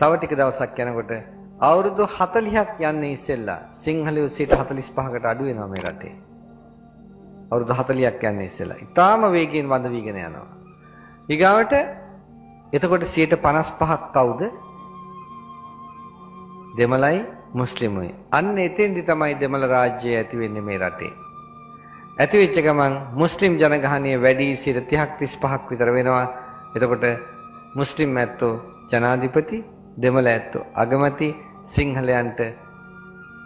තව ටික දවසක් යනකොට අවුරුදු 40ක් යන්නේ ඉස්සෙල්ලා සිංහලයෝ 45කට අඩු වෙනවා මේ රටේ. අවුරුදු 40ක් යන්නේ ඉස්සෙල්ලා. ඊටාම වේගයෙන් වඳ වීගෙන යනවා. ඊගාවට එතකොට 55ක් කවුද? දෙමළයි මුස්ලිමුයි. අන්න එතෙන්දි තමයි දෙමළ රාජ්‍යය ඇති වෙන්නේ මේ රටේ. ඇති වෙච්ච ගමන් මුස්ලිම් ජනගහනය වැඩි 30ක් 35ක් විතර වෙනවා. එතකොට මුස්ලිම් ඇත්තෝ ජනාධිපති, දෙමළ ඇත්තෝ අගමැති, සිංහලයන්ට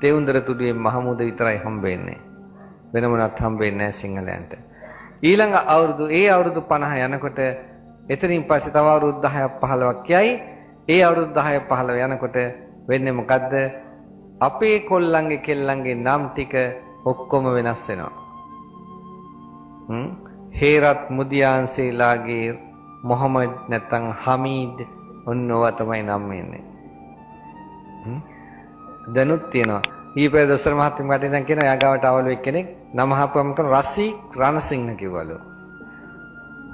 තෙවුන්දර තුඩුවේ මහමුද විතරයි හම්බ වෙන්නේ. වෙන මොනවත් හම්බ වෙන්නේ නැහැ සිංහලයන්ට. ඊළඟ අවුරුදු 50 යනකොට එතනින් පස්සේ තව අවුරුදු 10ක් 15ක් යයි. ඒ අවුරුදු 10 15 යනකොට වෙන්නේ මොකද්ද? අපේ කොල්ලන්ගේ කෙල්ලන්ගේ නම් ටික ඔක්කොම වෙනස් වෙනවා. හේරත් මුදියාන්සේලාගේ මොහමඩ් නැත්නම් හමීද් ඔන්නෝවා තමයි නම් වෙන්නේ. දැනුත් තියෙනවා. ඊපෙර දොස්තර මහත්මයා මට ඉඳන් කියනවා යාගාවට අවුල එක්කෙනෙක් නම හපුවම කරන රසී රණසිංහ කිව්වලු.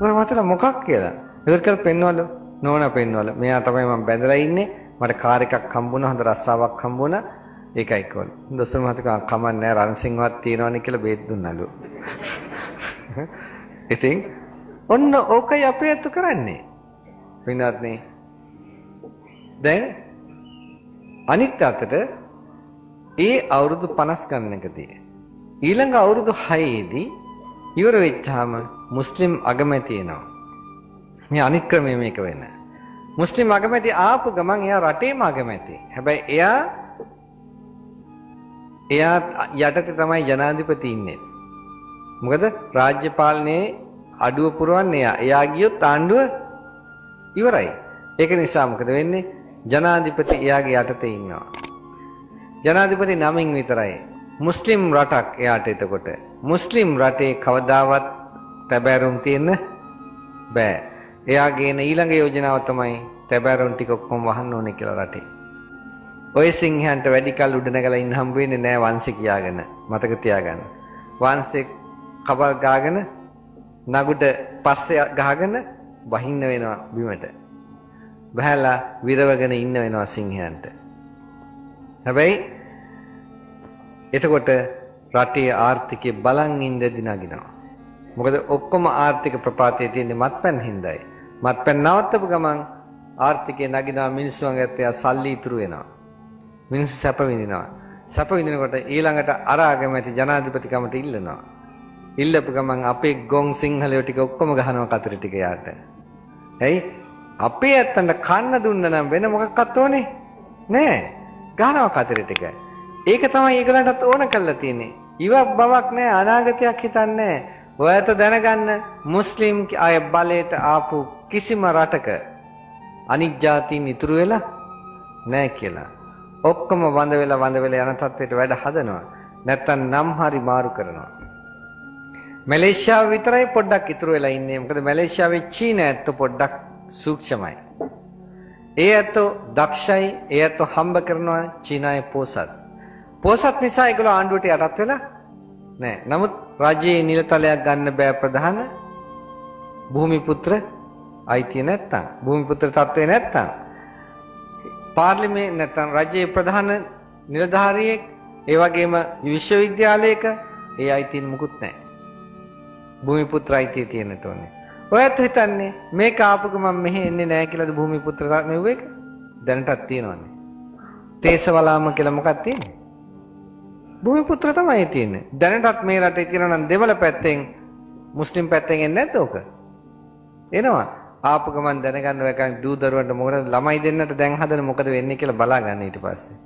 මම මතල මොකක් කියලා. ඒකට කියලා පෙන්වලු. නෝනා පෙන්වල. මෙයා තමයි මම බැඳලා ඉන්නේ. මට කාර් එකක් හම්බුණා, හොඳ රස්සාවක් හම්බුණා. ඒකයි කිව්වලු. දොස්තර මහත්මයා කමන්නේ නැහැ රණසිංහවත් තියනවනේ කියලා බේත් දුන්නලු. ඉතින් ඔන්න ඕකයි අපේ අත කරන්නේ. විනාත්නේ. දැන් අනිත් අතට ඒ අවුරුදු 50 ගණනකදී ඊළඟ අවුරුදු 6 දී ඉවර වෙච්චාම මුස්ලිම් අගමැති එනවා. මේ අනිත් ක්‍රමය මේක වෙන. මුස්ලිම් අගමැති ආපු ගමන් එයා රටේම අගමැති. හැබැයි එයා යටතේ තමයි ජනාධිපති ඉන්නේ. මොකද රාජ්‍ය පාලනයේ අඩුව පුරවන්නේ එයා. එයා ගියොත් ආණ්ඩුව ඉවරයි. ඒක නිසා මොකද වෙන්නේ? ජනාධිපති එයාගේ යටතේ ඉන්නවා. ජනාධිපති නමින් විතරයි. මුස්ලිම් රටක් එයාට එතකොට. මුස්ලිම් රටේ කවදාවත් තැබෑරුම් තියෙන්න බෑ. එයාගේ එන ඊළඟ යෝජනාව තමයි තැබෑරුම් ටික ඔක්කොම වහන්න ඕනේ කියලා රටේ. ඔය සිංහයන්ට වැඩි කල් උඩ නැගලා ඉන්න හම්බ වෙන්නේ නෑ වංශේ කියාගෙන. මතක තියාගන්න. වංශේ කබල් ගාගෙන නගුට පස්සේ ගහගෙන වහින්න වෙනවා බිමට. බහැලා විරවගෙන ඉන්න වෙනවා සිංහයන්ට. හැබැයි එතකොට රටේ ආර්ථිකය බලන් ඉඳදී නගිනවා. මොකද ඔක්කොම ආර්ථික ප්‍රපාතයේ තියෙන්නේ මත්පැන් හින්දායි. මත්පැන් නවත්තපු ගමන් ආර්ථිකය නගිනවා, මිනිස්සු අඟට සල්ලි ඉතුරු වෙනවා. මිනිස්සු සැප විඳිනවා. සැප විඳිනකොට ඊළඟට අර අගමැති ජනාධිපතිකමට ඉල්ලනවා. ඉල්ලපු ගමන් අපේ ගොන් සිංහලයෝ ටික ඔක්කොම ගහනවා කතර ටික යාට. ඇයි? අපේ ඇත්තන්ට කන්න දුන්න නම් වෙන මොකක්වත් ඕනේ නෑ. ගහනවා කතර ටික. ඒක තමයි ඒගොල්ලන්ටත් ඕන කරලා තියෙන්නේ. ඉවක් බවක් නෑ, අනාගතයක් හිතන්නේ නෑ. ඔයත් දැනගන්න මුස්ලිම් අය බලයට ආපු කිසිම රටක අනික් ජාතීන් ඉතුරු වෙලා නෑ කියලා. ඔක්කොම වඳ වෙලා යන තත්ත්වයට වැඩ හදනවා. නැත්තම් නම් හරි මාරු කරනවා. මැලේසියාව විතරයි පොඩ්ඩක් ඉතුරු වෙලා ඉන්නේ. මොකද මැලේසියාවේ චීන ඇත්ත පොඩ්ඩක් සූක්ෂමයි. ඒ ඇත්තෝ දක්ෂයි, ඒ ඇත්තෝ හම්බ කරනවා. චීනාවේ පෝසත්. පෝසත් නිසා ඒගොල්ලෝ ආණ්ඩුවට යටත් වෙලා නෑ. නමුත් රජයේ නිලතලයක් ගන්න බෑ ප්‍රධාන භූමිපුත්‍ර අයිතිය නැත්තම්, භූමිපුත්‍ර තත්ත්වේ නැත්තම්, පාර්ලිමේ නැත්තම් රජයේ ප්‍රධාන නිලධාරියෙක්, ඒ වගේම විශ්වවිද්‍යාලයක ඒ අයිතිය මුකුත් නෑ. භූමිපුත්‍ර අයිතිය තියෙන්න ඕනේ. ඔයත් හිතන්නේ මේක ආපු ගමන් මෙහෙ එන්නේ නැහැ කියලාද භූමිපුත්‍ර මෙව්ව එක? දැනටත් තියෙනවනේ. තේසවලාම කියලා මොකක්ද තියෙන්නේ? භූමිපුත්‍ර තමයි තියෙන්නේ. දැනටත් මේ රටේ තියෙනවා නම් දෙමළ පැත්තෙන් මුස්ලිම් පැත්තෙන් එන්නේ නැද්ද ඔක? එනවා. ආපු ගමන් දැනගන්න ඔය කන් දූ දරුවන්ට මොකද ළමයි දෙන්නට දැන් හදන මොකද වෙන්නේ කියලා බලා ගන්න ඊට පස්සේ.